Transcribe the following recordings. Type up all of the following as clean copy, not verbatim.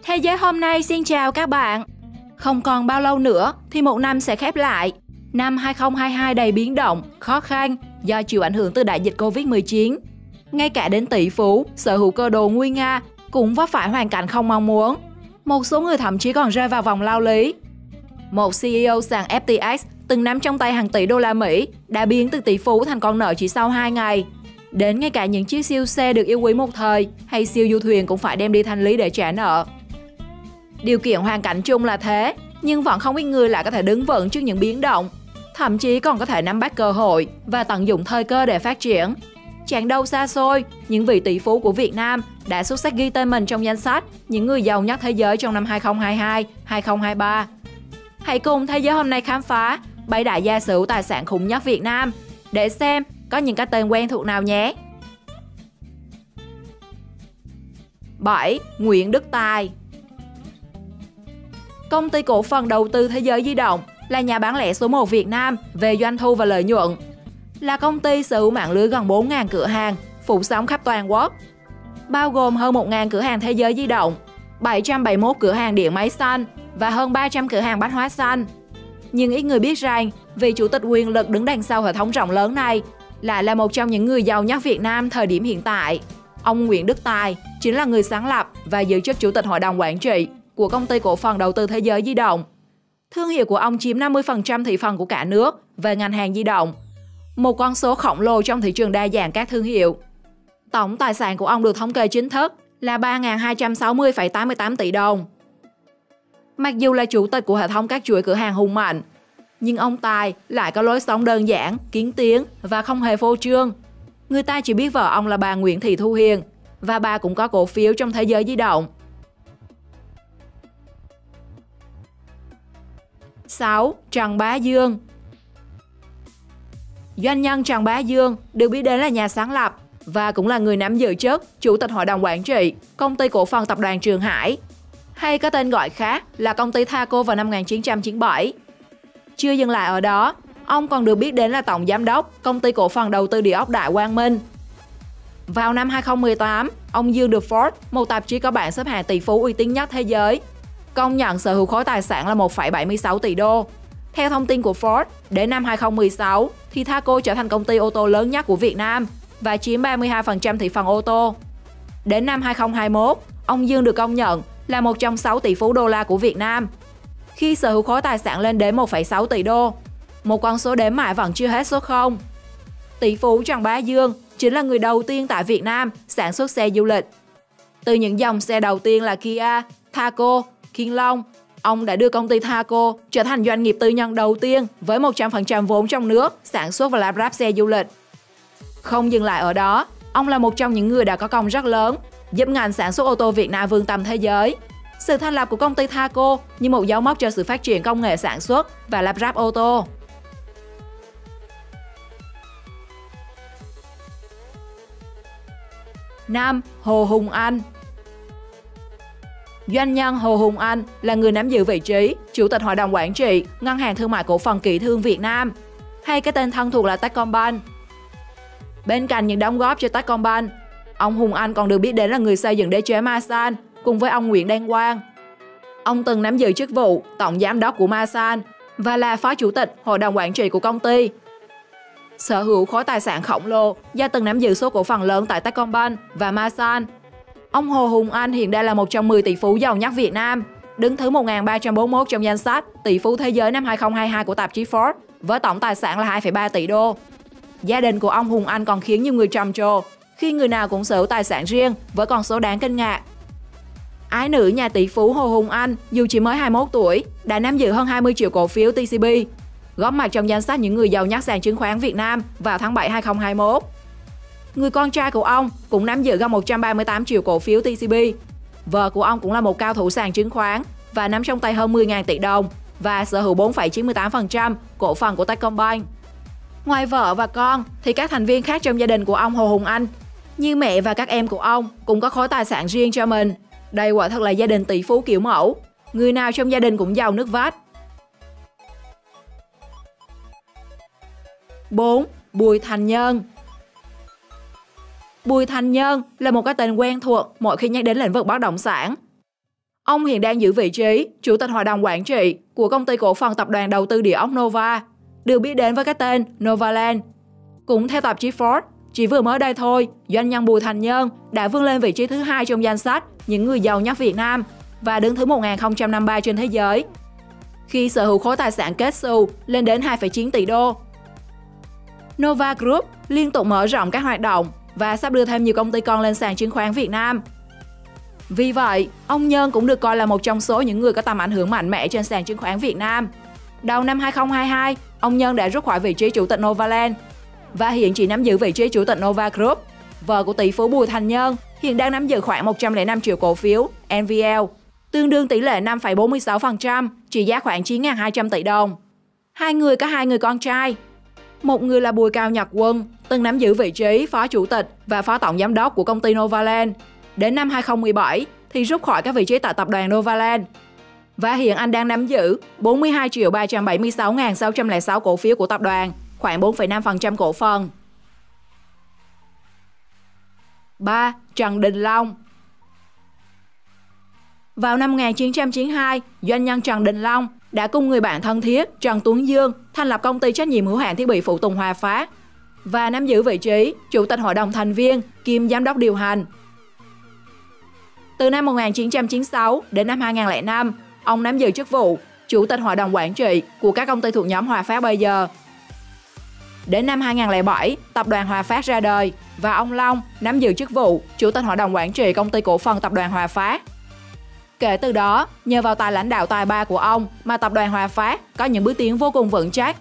Thế giới hôm nay xin chào các bạn. Không còn bao lâu nữa thì một năm sẽ khép lại. Năm 2022 đầy biến động, khó khăn do chịu ảnh hưởng từ đại dịch Covid-19. Ngay cả đến tỷ phú, sở hữu cơ đồ nguy nga cũng vấp phải hoàn cảnh không mong muốn. Một số người thậm chí còn rơi vào vòng lao lý. Một CEO sàn FTX từng nắm trong tay hàng tỷ đô la Mỹ đã biến từ tỷ phú thành con nợ chỉ sau 2 ngày. Đến ngay cả những chiếc siêu xe được yêu quý một thời hay siêu du thuyền cũng phải đem đi thanh lý để trả nợ. Điều kiện hoàn cảnh chung là thế, nhưng vẫn không ít người lại có thể đứng vững trước những biến động, thậm chí còn có thể nắm bắt cơ hội và tận dụng thời cơ để phát triển. Chẳng đâu xa xôi, những vị tỷ phú của Việt Nam đã xuất sắc ghi tên mình trong danh sách những người giàu nhất thế giới trong năm 2022-2023. Hãy cùng Thế giới hôm nay khám phá 7 đại gia sở hữu tài sản khủng nhất Việt Nam để xem có những cái tên quen thuộc nào nhé. 7. Nguyễn Đức Tài. Công ty cổ phần đầu tư Thế giới di động là nhà bán lẻ số 1 Việt Nam về doanh thu và lợi nhuận. Là công ty sở hữu mạng lưới gần 4.000 cửa hàng, phủ sóng khắp toàn quốc, bao gồm hơn 1.000 cửa hàng Thế giới di động, 771 cửa hàng điện máy xanh và hơn 300 cửa hàng bách hóa xanh. Nhưng ít người biết rằng, vị chủ tịch quyền lực đứng đằng sau hệ thống rộng lớn này lại là một trong những người giàu nhất Việt Nam thời điểm hiện tại. Ông Nguyễn Đức Tài chính là người sáng lập và giữ chức chủ tịch hội đồng quản trị của công ty cổ phần đầu tư Thế giới di động. Thương hiệu của ông chiếm 50% thị phần của cả nước về ngành hàng di động, một con số khổng lồ trong thị trường đa dạng các thương hiệu. Tổng tài sản của ông được thống kê chính thức là 3.260,88 tỷ đồng. Mặc dù là chủ tịch của hệ thống các chuỗi cửa hàng hùng mạnh, nhưng ông Tài lại có lối sống đơn giản, kiến tiến và không hề phô trương. Người ta chỉ biết vợ ông là bà Nguyễn Thị Thu Hiền và bà cũng có cổ phiếu trong Thế giới di động. 6. Trần Bá Dương. Doanh nhân Trần Bá Dương được biết đến là nhà sáng lập và cũng là người nắm giữ chức chủ tịch hội đồng quản trị công ty cổ phần tập đoàn Trường Hải, hay có tên gọi khác là công ty Thaco vào năm 1997. Chưa dừng lại ở đó, ông còn được biết đến là tổng giám đốc công ty cổ phần đầu tư địa ốc Đại Quang Minh. Vào năm 2018, ông Dương được Forbes, một tạp chí có bảng xếp hạng tỷ phú uy tín nhất thế giới, công nhận sở hữu khối tài sản là 1,76 tỷ đô. Theo thông tin của Forbes, đến năm 2016 thì Thaco trở thành công ty ô tô lớn nhất của Việt Nam và chiếm 32% thị phần ô tô. Đến năm 2021, ông Dương được công nhận là một trong 6 tỷ phú đô la của Việt Nam, khi sở hữu khối tài sản lên đến 1,6 tỷ đô, một con số đếm mãi vẫn chưa hết số 0. Tỷ phú Trần Bá Dương chính là người đầu tiên tại Việt Nam sản xuất xe du lịch. Từ những dòng xe đầu tiên là Kia, Thaco, Kiên Long, ông đã đưa công ty Thaco trở thành doanh nghiệp tư nhân đầu tiên với 100% vốn trong nước sản xuất và lắp ráp xe du lịch. Không dừng lại ở đó, ông là một trong những người đã có công rất lớn, giúp ngành sản xuất ô tô Việt Nam vươn tầm thế giới. Sự thành lập của công ty Thaco như một dấu mốc cho sự phát triển công nghệ sản xuất và lắp ráp ô tô. 5. Hồ Hùng Anh. Doanh nhân Hồ Hùng Anh là người nắm giữ vị trí chủ tịch hội đồng quản trị Ngân hàng Thương mại Cổ phần Kỷ Thương Việt Nam, hay cái tên thân thuộc là Techcombank. Bên cạnh những đóng góp cho Techcombank, ông Hùng Anh còn được biết đến là người xây dựng đế chế Masan cùng với ông Nguyễn Đăng Quang. Ông từng nắm giữ chức vụ tổng giám đốc của Masan và là phó chủ tịch hội đồng quản trị của công ty. Sở hữu khối tài sản khổng lồ do từng nắm giữ số cổ phần lớn tại Techcombank và Masan. Ông Hồ Hùng Anh hiện đang là một trong 10 tỷ phú giàu nhất Việt Nam, đứng thứ 1341 trong danh sách tỷ phú thế giới năm 2022 của tạp chí Forbes với tổng tài sản là 2,3 tỷ đô. Gia đình của ông Hùng Anh còn khiến nhiều người trầm trồ khi người nào cũng sở hữu tài sản riêng với con số đáng kinh ngạc. Ái nữ nhà tỷ phú Hồ Hùng Anh dù chỉ mới 21 tuổi đã nắm giữ hơn 20 triệu cổ phiếu TCB, góp mặt trong danh sách những người giàu nhất sàn chứng khoán Việt Nam vào tháng 7 2021. Người con trai của ông cũng nắm giữ gần 138 triệu cổ phiếu TCB. Vợ của ông cũng là một cao thủ sàn chứng khoán và nắm trong tay hơn 10.000 tỷ đồng và sở hữu 4,98% cổ phần của Techcombank. Ngoài vợ và con thì các thành viên khác trong gia đình của ông Hồ Hùng Anh, như mẹ và các em của ông, cũng có khối tài sản riêng cho mình. Đây quả thật là gia đình tỷ phú kiểu mẫu. Người nào trong gia đình cũng giàu nước vát. 4. Bùi Thành Nhân. Bùi Thành Nhân là một cái tên quen thuộc mỗi khi nhắc đến lĩnh vực bất động sản. Ông hiện đang giữ vị trí Chủ tịch Hội đồng Quản trị của công ty cổ phần tập đoàn đầu tư địa ốc Nova, được biết đến với cái tên Novaland. Cũng theo tạp chí Forbes, chỉ vừa mới đây thôi, doanh nhân Bùi Thành Nhân đã vươn lên vị trí thứ 2 trong danh sách những người giàu nhất Việt Nam và đứng thứ 1053 trên thế giới, khi sở hữu khối tài sản kết xù lên đến 2,9 tỷ đô. Nova Group liên tục mở rộng các hoạt động và sắp đưa thêm nhiều công ty con lên sàn chứng khoán Việt Nam. Vì vậy, ông Nhân cũng được coi là một trong số những người có tầm ảnh hưởng mạnh mẽ trên sàn chứng khoán Việt Nam. Đầu năm 2022, ông Nhân đã rút khỏi vị trí chủ tịch Novaland và hiện chỉ nắm giữ vị trí chủ tịch Nova Group. Vợ của tỷ phú Bùi Thành Nhân hiện đang nắm giữ khoảng 105 triệu cổ phiếu NVL, tương đương tỷ lệ 5,46%, trị giá khoảng 9.200 tỷ đồng. Hai người có hai người con trai. Một người là Bùi Cao Nhật Quân, từng nắm giữ vị trí phó chủ tịch và phó tổng giám đốc của công ty Novaland. Đến năm 2017 thì rút khỏi các vị trí tại tập đoàn Novaland. Và hiện anh đang nắm giữ 42.376.606 cổ phiếu của tập đoàn, khoảng 4,5% cổ phần. 3. Trần Đình Long. Vào năm 1992, doanh nhân Trần Đình Long đã cùng người bạn thân thiết Trần Tuấn Dương thành lập công ty trách nhiệm hữu hạn thiết bị phụ tùng Hòa Phát và nắm giữ vị trí chủ tịch hội đồng thành viên kiêm giám đốc điều hành. Từ năm 1996 đến năm 2005, ông nắm giữ chức vụ chủ tịch hội đồng quản trị của các công ty thuộc nhóm Hòa Phát bây giờ. Đến năm 2007, tập đoàn Hòa Phát ra đời và ông Long nắm giữ chức vụ chủ tịch hội đồng quản trị công ty cổ phần tập đoàn Hòa Phát. Kể từ đó, nhờ vào tài lãnh đạo tài ba của ông mà tập đoàn Hòa Phát có những bước tiến vô cùng vững chắc,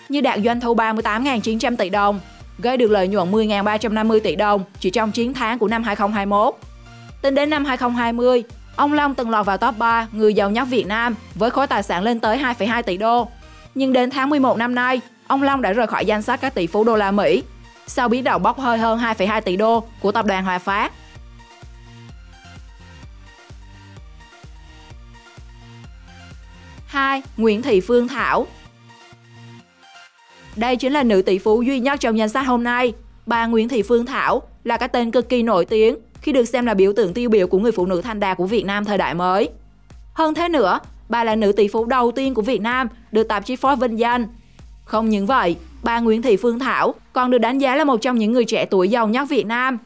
như đạt doanh thu 38.900 tỷ đồng, gây được lợi nhuận 10.350 tỷ đồng chỉ trong 9 tháng của năm 2021. Tính đến năm 2020, ông Long từng lọt vào top 3 người giàu nhất Việt Nam với khối tài sản lên tới 2,2 tỷ đô. Nhưng đến tháng 11 năm nay, ông Long đã rời khỏi danh sách các tỷ phú đô la Mỹ sau biến động bốc hơi hơn 2,2 tỷ đô của tập đoàn Hòa Phát. 2. Nguyễn Thị Phương Thảo. Đây chính là nữ tỷ phú duy nhất trong danh sách hôm nay. Bà Nguyễn Thị Phương Thảo là cái tên cực kỳ nổi tiếng khi được xem là biểu tượng tiêu biểu của người phụ nữ thành đạt của Việt Nam thời đại mới. Hơn thế nữa, bà là nữ tỷ phú đầu tiên của Việt Nam được tạp chí Forbes vinh danh. Không những vậy, bà Nguyễn Thị Phương Thảo còn được đánh giá là một trong những người trẻ tuổi giàu nhất Việt Nam.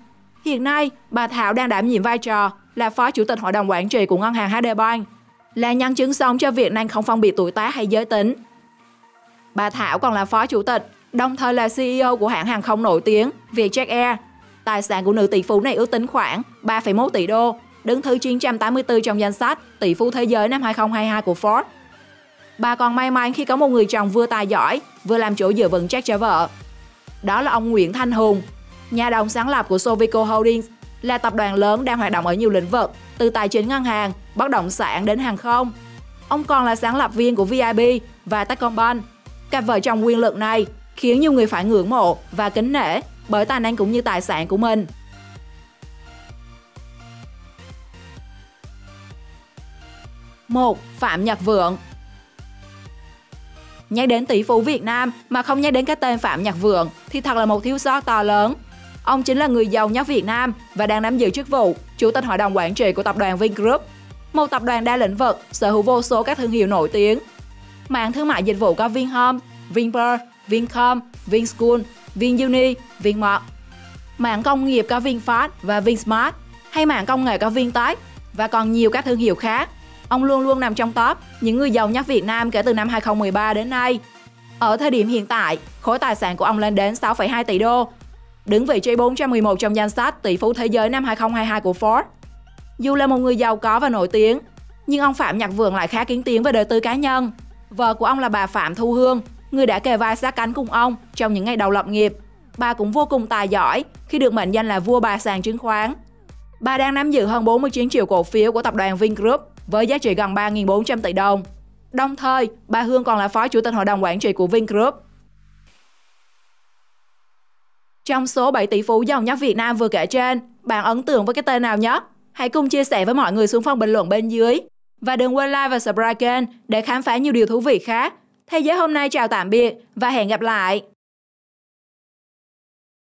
Hiện nay, bà Thảo đang đảm nhiệm vai trò là phó chủ tịch hội đồng quản trị của ngân hàng HD Bank, là nhân chứng sống cho việc nên không phân biệt tuổi tác hay giới tính. Bà Thảo còn là phó chủ tịch, đồng thời là CEO của hãng hàng không nổi tiếng Vietjet Air. Tài sản của nữ tỷ phú này ước tính khoảng 3,1 tỷ đô, đứng thứ 984 trong danh sách tỷ phú thế giới năm 2022 của Forbes. Bà còn may mắn khi có một người chồng vừa tài giỏi, vừa làm chỗ dựa vững chắc cho vợ. Đó là ông Nguyễn Thanh Hùng, nhà đồng sáng lập của Sovico Holdings, là tập đoàn lớn đang hoạt động ở nhiều lĩnh vực, từ tài chính ngân hàng, bất động sản đến hàng không. Ông còn là sáng lập viên của VIP và Techcombank. Cặp vợ chồng quyền lực này khiến nhiều người phải ngưỡng mộ và kính nể bởi tài năng cũng như tài sản của mình. 1. Phạm Nhật Vượng. Nhắc đến tỷ phú Việt Nam mà không nhắc đến cái tên Phạm Nhật Vượng thì thật là một thiếu sót to lớn. Ông chính là người giàu nhất Việt Nam và đang nắm giữ chức vụ chủ tịch hội đồng quản trị của tập đoàn Vingroup, một tập đoàn đa lĩnh vực sở hữu vô số các thương hiệu nổi tiếng. Mạng thương mại dịch vụ có Vinhome, Vinpearl, Vincom, Vinschool, Vinuni, Vinmart. Mạng công nghiệp có VinFast và Vinsmart, hay mạng công nghệ có Vintech và còn nhiều các thương hiệu khác. Ông luôn luôn nằm trong top những người giàu nhất Việt Nam kể từ năm 2013 đến nay. Ở thời điểm hiện tại, khối tài sản của ông lên đến 6,2 tỷ đô, đứng vị trí 411 trong danh sách tỷ phú thế giới năm 2022 của Forbes. Dù là một người giàu có và nổi tiếng, nhưng ông Phạm Nhật Vượng lại khá kín tiếng về đời tư cá nhân. Vợ của ông là bà Phạm Thu Hương, người đã kề vai sát cánh cùng ông trong những ngày đầu lập nghiệp. Bà cũng vô cùng tài giỏi khi được mệnh danh là vua bà sàn chứng khoán. Bà đang nắm giữ hơn 49 triệu cổ phiếu của tập đoàn Vingroup với giá trị gần 3.400 tỷ đồng. Đồng thời, bà Hương còn là phó chủ tịch hội đồng quản trị của Vingroup. Trong số 7 tỷ phú giàu nhất Việt Nam vừa kể trên, bạn ấn tượng với cái tên nào nhất? Hãy cùng chia sẻ với mọi người xuống phần bình luận bên dưới. Và đừng quên like và subscribe kênh để khám phá nhiều điều thú vị khác. Thế giới hôm nay chào tạm biệt và hẹn gặp lại!